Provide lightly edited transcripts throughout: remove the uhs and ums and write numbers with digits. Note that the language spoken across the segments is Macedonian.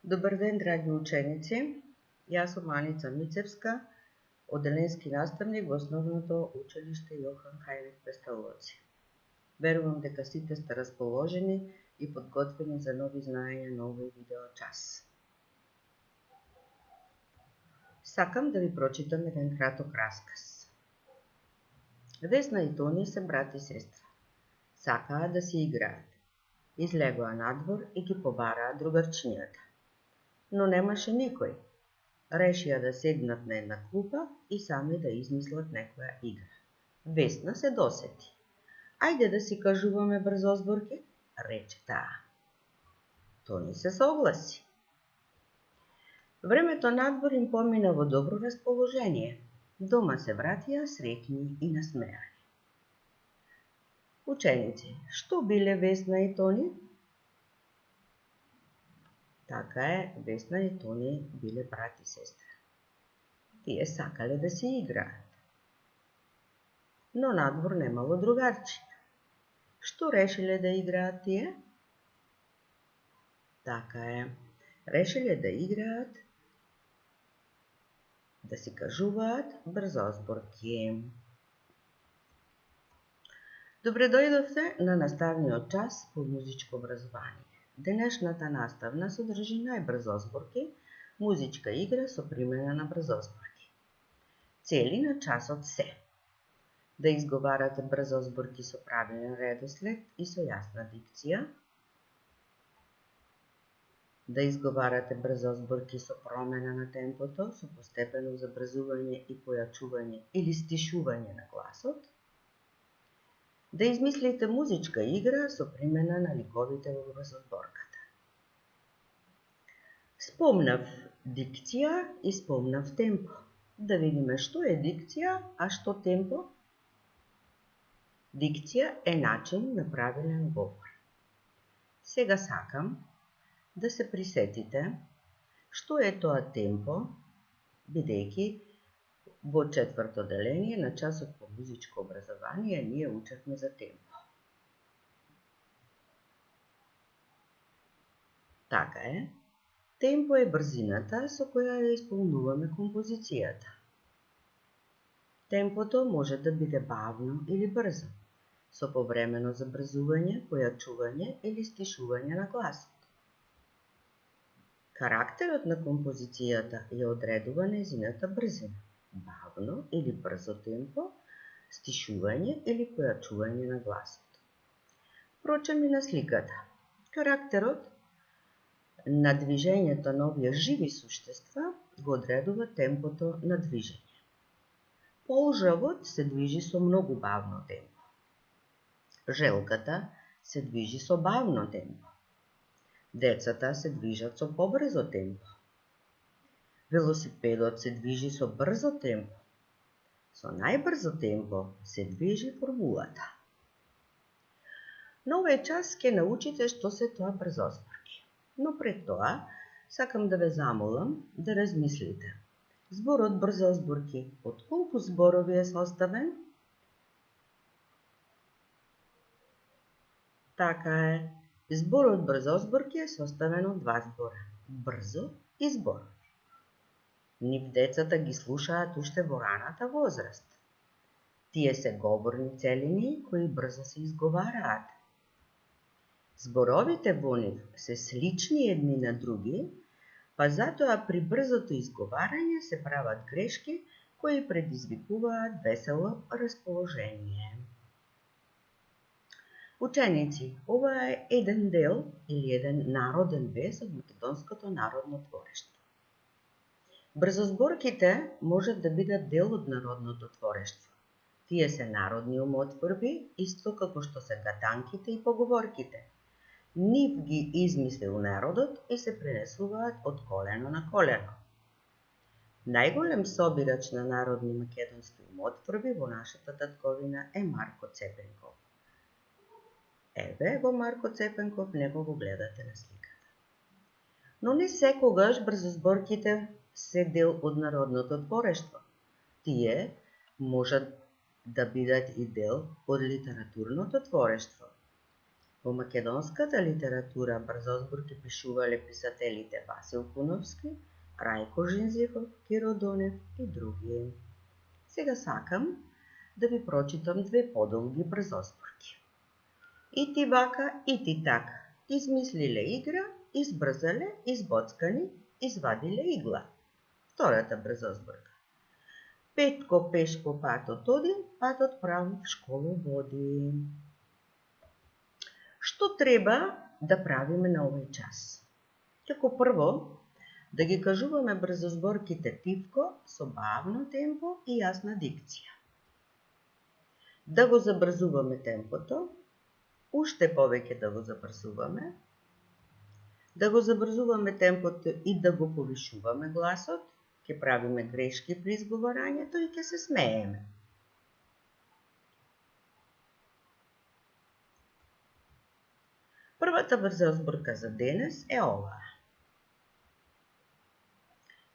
Добър ден, драги ученици! Јас сум Аница Мицевска, одделенски наставник во Основното училиште Јохан Хајнек Песталоци. Верувам дека сите сте расположени и подготвени за нови знаења на овој видео час. Сакам да ви прочитам еден краток расказ. Весна и Тони се брат и сестра. Сакаа да си играат. Излегоа надвор и ги побараа другарчињата. Но немаше никој. Решија да седнат на една клупа и сами да измислат некоја игра. Весна се досети. Ајде да си кажуваме брзозборки, рече таа. Тони се согласи. Времето надвор им помина во добро расположение. Дома се вратија среќни и насмеани. Ученици, што биле Весна и Тони? Така е, Весна и Тони биле брат и сестра. Тие сакале да си играат. Но надвор немало другарчиња. Што решиле да играат тие? Така е, решиле да играат, да си кажуваат брзозборки. Добре дојдовте на наставниот час по музичко образование. Денешната наставна содржи најбрзозборки, музичка игра со примена на брзозборки. Цели на часот се: да изговарате брзозборки со правилен редослед и со јасна дикција, да изговарате брзозборки со промена на темпото, со постепено забрзување и појачување или стишување на гласот, да измислите музичка игра со примена на ликовите во брзозборката. Спомнав дикција и спомнав темпо. Да видиме што е дикција, а што темпо? Дикција е начин на правилен говор. Сега сакам да се присетите што е тоа темпо, бидејќи во четврто одделение на часот по музичко образование ние учевме за темпо. Така е, темпо е брзината со која ја исполнуваме композицијата. Темпото може да биде бавно или брзо, со повремено забрзување, појачување или стишување на гласот. Карактерот на композицијата ја одредува нејзината брзина, бавно или брзо темпо, стишување или појачување на гласот. Прочем и на сликата. Карактерот на движењето на овие живи суштества го одредува темпото на движење. Полжавот се движи со многу бавно темпо. Желката се движи со бавно темпо. Децата се движат со побрзо темпо. Велосипедот се движи со брзо темпо. Со најбрзо темпо се движи формулата. На овој час ќе научите што се тоа брзозборки. Но пред тоа, сакам да ве замолам да размислите. Зборот брзозборки од колку зборови е составен? Така е, зборот брзозборки е составен од два збора – брзо и зборови. Нив децата ги слушаат уште во раната возраст. Тие се говорни целини кои брзо се изговараат. Зборовите во нив се слични едни на други, па затоа при брзото изговарање се прават грешки кои предизвикуваат весело расположение. Ученици, ова е еден дел или еден народен вес од македонското народно творештво. Брзозборките можат да бидат дел од народното творештво. Тие се народни умотворби, исто како што се гатанките и поговорките. Нив ги измислил народот и се пренесуваат од колено на колено. Најголем собирач на народни македонски умотворби во нашата татковина е Марко Цепенков. Еве го Марко Цепенков, него го гледате на сликата. Но не секогаш брзозборките се дел од народното творештво. Тие можат да бидат и дел од литературното творештво. Во македонската литература брзозборки пишувале писателите Васил Куновски, Рајко Жизеков, Киро Донев и други. Сега сакам да ви прочитам две подолги брзозборки. И ти вака, и ти така. Измислиле игра, избрзале, избоцкани, извадиле игла. Втората брзозборка. Петко пешко патот оди, патот право в школу води. Што треба да правиме на овој час? Како прво, да ги кажуваме брзозборките тивко, со бавно темпо и јасна дикција. Да го забрзуваме темпото, уште повеќе да го забрзуваме, да го забрзуваме темпото и да го повишуваме гласот, ќе правиме грешки при изговарањето и ќе се смееме. Првата брзозборка за денес е оваа.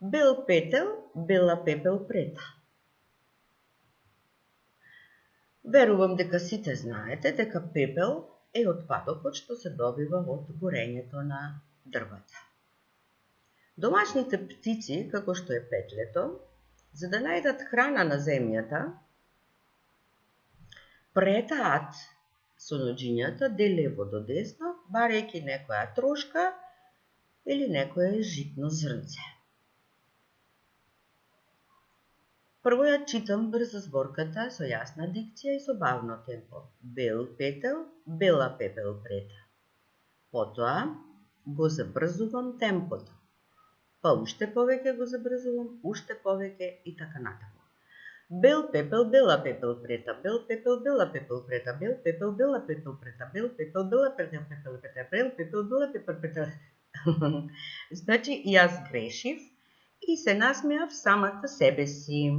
Бел петел, бела пепел прета. Верувам дека сите знаете дека пепел е отпадокот што се добива од горењето на дрвата. Домашните птици, како што е петлето, за да најдат храна на земјата, претаат со ноџињата делево до десно, барејќи некоја трошка или некое житно зрнце. Прво ја читам брзозборката со јасна дикција и со бавно темпо. Бел петел, бела пепел прета. Потоа го забрзувам темпото. Па уште повеќе го забрзувам, уште повеќе и така натаму. Бел пепел, бела пепел прета, бел пепел, бела пепел прета, бел пепел, бела пепел прета, бел пепел, бела пепел прета, бел пепел, бела пепел прета. Значи, јас грешив и се насмеав самата себе си.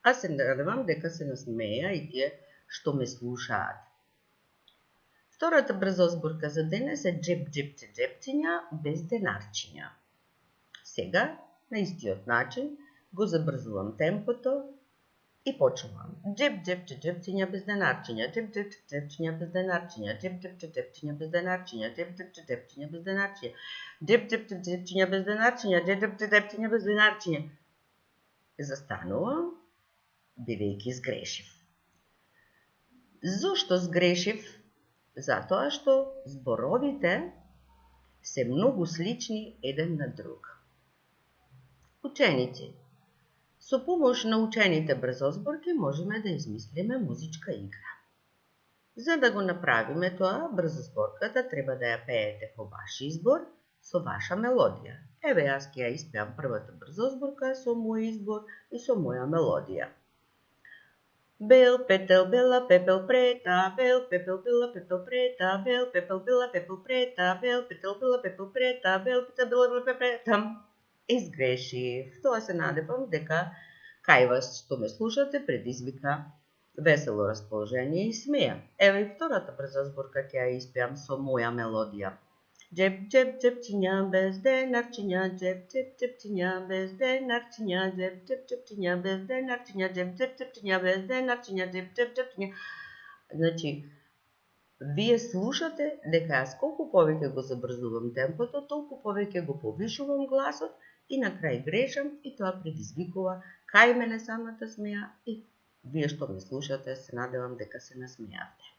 А се надевам дека се насмеја и тие што ме слушаат. Втората брзозборка за денес е джеп джепче джепчиња без денарчиња. Сега, на истиот начин, го забрзувам темпото и почнувам. Джеп джепче джепчиња без денарчиња, джеп джепче джепчиња без денарчиња, джеп джепче джепчиња без денарчиња, джеп джепче джепчиња без денарчиња, джеп джепче джепчиња без денарчиња, джеп джепче джепчиња без денарчиња. Застанувам, бидејќи сгрешив. Зошто сгрешив? Затоа што зборовите се многу слични еден на друг. Ученици, со помош на учените брзозборки можеме да измислиме музичка игра. За да го направиме тоа, брзозборката треба да ја пеете по ваш избор, со ваша мелодија. Еве, јас ќе ја испеам првата брзозборка со мој избор и со моја мелодија. Бел петел, бела пепел прета, бел пепел, бела пепел прета, бел пепел, бела пепел прета, бел петел, бела пепел прета, бел петел, бела пепел прета. Изгрешив. Тоа се надевам дека кај вас што ме слушате предизвика весело расположение и смеја. Еве и втората брзозборка ќе ја испеам со моја мелодија. Джеп, джеп, джепчиња без денарчиња, джеп, джеп, джепчиња без денарчиња, джеп, джеп, джепчиња без денарчиња, джеп, джеп, джепчиња без денарчиња, джеп, джеп, джепчиња. Значи, вие слушате дека јас колку повеќе го забрзувам темпото, толку повеќе го повишувам гласот и на крај грешам и тоа предизвикува кај мене самата смеја и вие што ме слушате се надевам дека се насмеавте.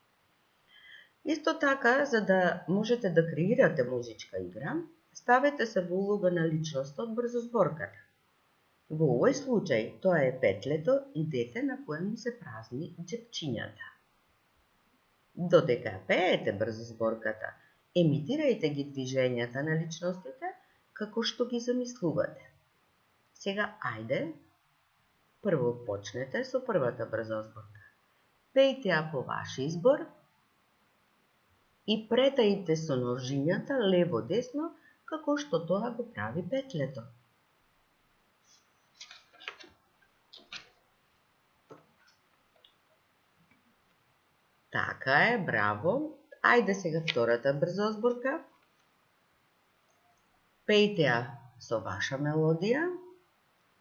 Исто така, за да можете да креирате музичка игра, ставете се во улога на личноста од брзозборката. Во овој случај тоа е петлето и дете на кој му се празни џепчињата. Додека пеете брзозборката, емитирајте ги движењата на личностите како што ги замислувате. Сега, ајде, прво почнете со првата брзозборка. Пејте ја по ваш избор и претајте со ножињата лево-десно како што тоа го прави петлето. Така е, браво. Ајде сега втората брзозборка. Пејте ја со ваша мелодија,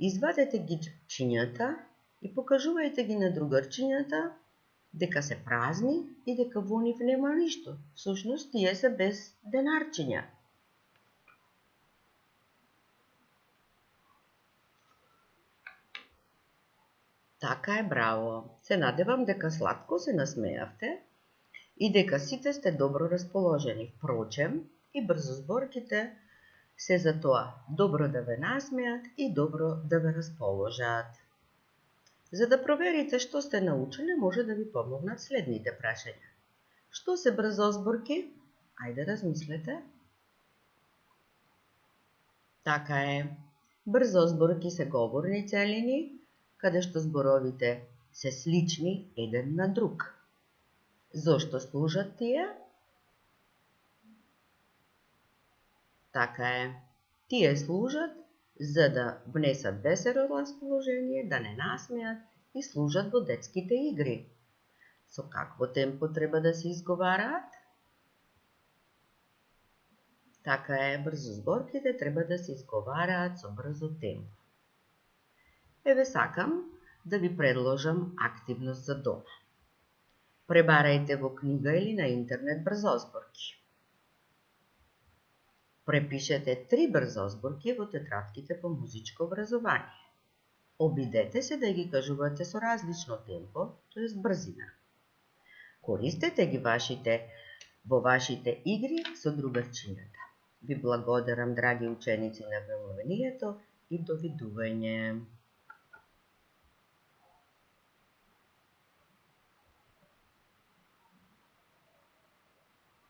извадете ги џепчињата и покажувајте ги на другарчињата дека се празни и дека во нив нема ништо. Всушност, тие се без денарчиња. Така е, браво! Се надевам дека сладко се насмеавте и дека сите сте добро расположени. Впрочем, и брзозборките се за тоа, добро да ве насмеат и добро да ве расположат. За да проверите што сте научиле, може да ви помогнат следните прашања. Што се брзозборки? Ајде размислете. Така е. Брзозборки се говорни целини, каде што зборовите се слични еден на друг. Зошто служат тие? Така е. Тие служат за да внесат весело расположение, да не насмеат и служат во детските игри. Со какво темпо треба да се изговараат? Така е, брзозборките треба да се изговараат со брзо темпо. Еве сакам да ви предложам активност за дома. Пребарајте во книга или на интернет брзозборки. Препишете 3 брзозборки во тетрадките по музичко образование. Обидете се да ги кажувате со различно темпо, т.е. брзина. Користете ги во вашите игри со другарчињата. Ви благодарам, драги ученици на ВМВ-нието, и довидување!